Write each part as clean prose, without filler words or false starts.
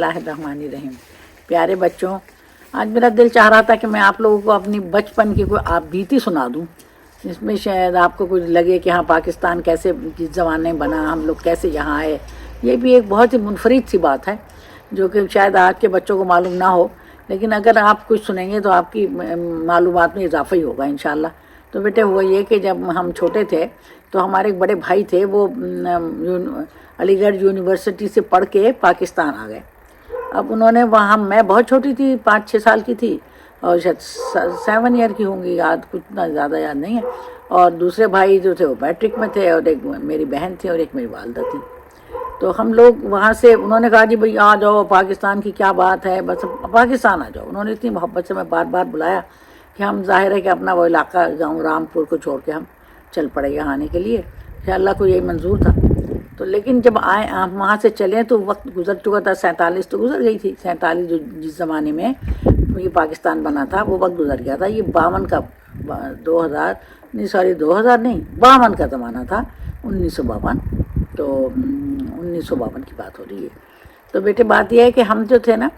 बिस्मिल्लाहिर्रहमानिर्रहीम। प्यारे बच्चों, आज मेरा दिल चाह रहा था कि मैं आप लोगों को अपनी बचपन की कोई आप बीती सुना दूं, जिसमें शायद आपको कुछ लगे कि हाँ पाकिस्तान कैसे किस ज़माने में बना, हम लोग कैसे यहाँ आए। ये भी एक बहुत ही मुनफरिद सी बात है जो कि शायद आज के बच्चों को मालूम ना हो, लेकिन अगर आप कुछ सुनेंगे तो आपकी मालूमात में इजाफा ही होगा इंशाअल्लाह। तो बेटे हुआ ये कि जब हम छोटे थे तो हमारे एक बड़े भाई थे, वो अलीगढ़ यूनिवर्सिटी से पढ़ के पाकिस्तान आ गए। अब उन्होंने वहाँ, मैं बहुत छोटी थी, 5-6 साल की थी और शायद 7 ईयर की होंगी, याद कुछ ना ज़्यादा याद नहीं है। और दूसरे भाई जो थे वो मैट्रिक में थे, और एक मेरी बहन थी और एक मेरी वालदा थी। तो हम लोग वहाँ से, उन्होंने कहा जी भाई आ जाओ, पाकिस्तान की क्या बात है, बस पाकिस्तान आ जाओ। उन्होंने इतनी मोहब्बत से मैं बार बार बुलाया कि हम जाहिर है कि अपना वो इलाका गाँव रामपुर को छोड़ के हम चल पड़े यहाँ आने के लिए, कि अल्लाह को यही मंजूर था। तो लेकिन जब आए हम वहाँ से चले तो वक्त गुजर चुका था, 47 तो गुजर गई थी। 47 जो जिस ज़माने में ये पाकिस्तान बना था वो वक्त गुजर गया था। ये 52 का 2000 नहीं 52 का ज़माना था, 1952। तो 1952 की बात हो रही है। तो बेटे बात यह है कि हम जो थे ना,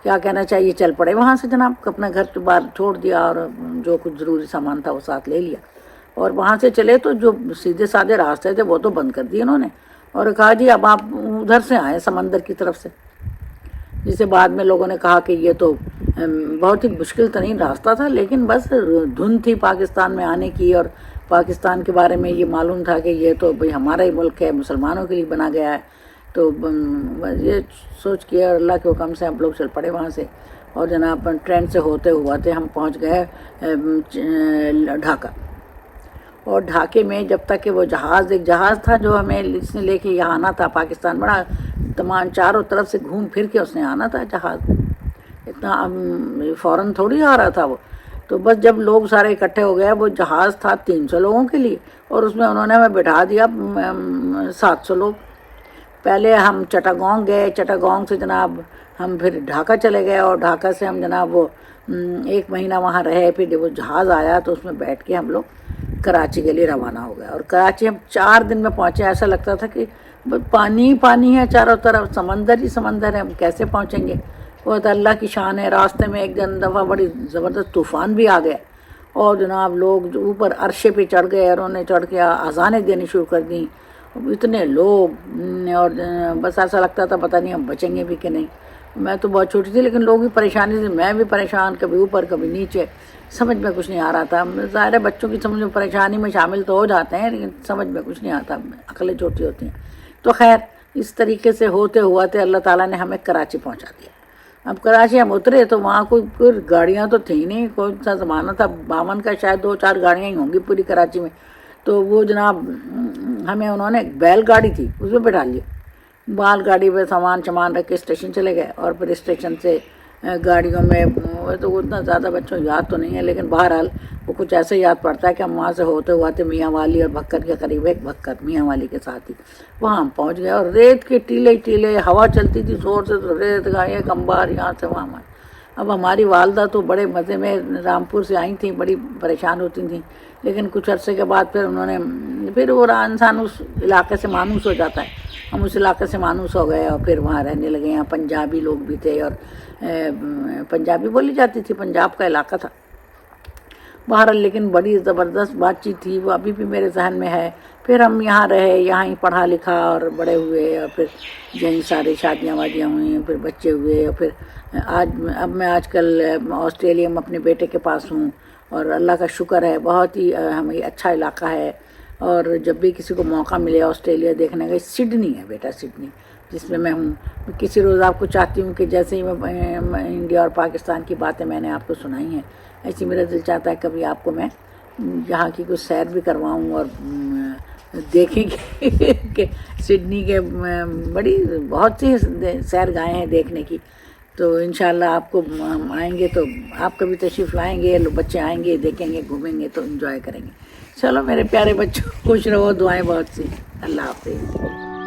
क्या कहना चाहिए, चल पड़े वहाँ से जनाब, अपना घर के बाहर छोड़ दिया और जो कुछ ज़रूरी सामान था वो साथ ले लिया। और वहाँ से चले तो जो सीधे साधे रास्ते थे वो तो बंद कर दिए उन्होंने, और कहा जी अब आप उधर से आए समंदर की तरफ से। जिसे बाद में लोगों ने कहा कि ये तो बहुत ही मुश्किल तरीन रास्ता था, लेकिन बस धुन थी पाकिस्तान में आने की, और पाकिस्तान के बारे में ये मालूम था कि ये तो भाई हमारा ही मुल्क है, मुसलमानों के लिए बना गया है। तो ये सोच के और अल्लाह के हुक्म से हम लोग चल पड़े वहाँ से। और जनाब ट्रेन से होते हुए हम पहुँच गए ढाका। और ढाके में जब तक कि वो जहाज़, एक जहाज़ था जो हमें इसने लेके यहाँ आना था पाकिस्तान, बड़ा तमाम चारों तरफ से घूम फिर के उसने आना था जहाज़, इतना फ़ौरन थोड़ी आ रहा था वो। तो बस जब लोग सारे इकट्ठे हो गए, वो जहाज़ था 300 लोगों के लिए, और उसमें उन्होंने हमें बिठा दिया 700 लोग। पहले हम चटागोंग गए, चटागोंग से जनाब हम फिर ढाका चले गए, और ढाका से हम जनाब वो 1 महीना वहाँ रहे। फिर जब वो जहाज़ आया तो उसमें बैठ के हम लोग कराची के लिए रवाना हो गए। और कराची हम 4 दिन में पहुँचे। ऐसा लगता था कि पानी ही पानी है चारों तरफ, समंदर ही समंदर है, हम कैसे पहुँचेंगे। वो तो अल्लाह की शान है। रास्ते में एक दफ़ा बड़ी ज़बरदस्त तूफ़ान भी आ गया, और जनाब लोग जो ऊपर अरशे पे चढ़ गए और उन्हें चढ़ के अज़ानें देनी शुरू कर दी, इतने लोग, और बस ऐसा लगता था पता नहीं हम बचेंगे भी कि नहीं। मैं तो बहुत छोटी थी, लेकिन लोग भी परेशानी से, मैं भी परेशान, कभी ऊपर कभी नीचे, समझ में कुछ नहीं आ रहा था। ज़ाहिर है बच्चों की समझ में परेशानी में शामिल तो हो जाते हैं, लेकिन समझ में कुछ नहीं आता, अकलें छोटी होती हैं। तो खैर इस तरीके से होते हुए अल्लाह ताला ने हमें कराची पहुंचा दिया। अब कराची हम उतरे तो वहाँ कोई गाड़ियाँ तो थी नहीं, कौन सा ज़माना था 52 का, शायद 2-4 गाड़ियाँ ही होंगी पूरी कराची में। तो वो जनाब हमें उन्होंने बैलगाड़ी थी उसमें बैठा लिया। बैलगाड़ी पे सामान रख के स्टेशन चले गए, और फिर स्टेशन से गाड़ियों में तो उतना ज़्यादा बच्चों याद तो नहीं है, लेकिन बहरहाल वो कुछ ऐसे याद पड़ता है कि हम वहाँ से होते हुए मियाँ वाली और भक्कर के करीब, एक भक्कर मियाँ वाली के साथ ही वहाँ हम पहुँच गए। और रेत के टीले हवा चलती थी ज़ोर से, तो रेत का एक अंबार यहाँ से वहाँ। अब हमारी वालदा तो बड़े मज़े में रामपुर से आई थी, बड़ी परेशान होती थी, लेकिन कुछ अरसे के बाद फिर उन्होंने, फिर वो इंसान उस इलाके से मानूस हो जाता है, हम उस इलाके से मानूस हो गए और फिर वहाँ रहने लगे। यहाँ पंजाबी लोग भी थे और पंजाबी बोली जाती थी, पंजाब का इलाका था बहरहाल, लेकिन बड़ी ज़बरदस्त बातचीत थी, वो अभी भी मेरे जहन में है। फिर हम यहाँ रहे, यहाँ ही पढ़ा लिखा और बड़े हुए, और फिर यहीं सारी शादियाँ वादियाँ हुई, फिर बच्चे हुए, और फिर अब मैं आजकल ऑस्ट्रेलिया में अपने बेटे के पास हूँ, और अल्लाह का शुक्र है बहुत ही हमें अच्छा इलाका है। और जब भी किसी को मौका मिले ऑस्ट्रेलिया देखने का, सिडनी है बेटा, सिडनी जिसमें मैं हूँ। किसी रोज़ आपको चाहती हूँ कि जैसे ही मैं इंडिया और पाकिस्तान की बातें मैंने आपको सुनाई हैं, ऐसी मेरा दिल चाहता है कभी आपको मैं यहाँ की कुछ सैर भी करवाऊँ, और देखेंगे कि सिडनी के बड़ी बहुत सी सैरगाहें हैं देखने की। तो इंशाल्लाह आपको हम आएंगे तो आप कभी तशरीफ़ लाएंगे, बच्चे आएंगे, देखेंगे, घूमेंगे तो एंजॉय करेंगे। चलो मेरे प्यारे बच्चों, खुश रहो, दुआएं बहुत सी। अल्लाह हाफ़िज़।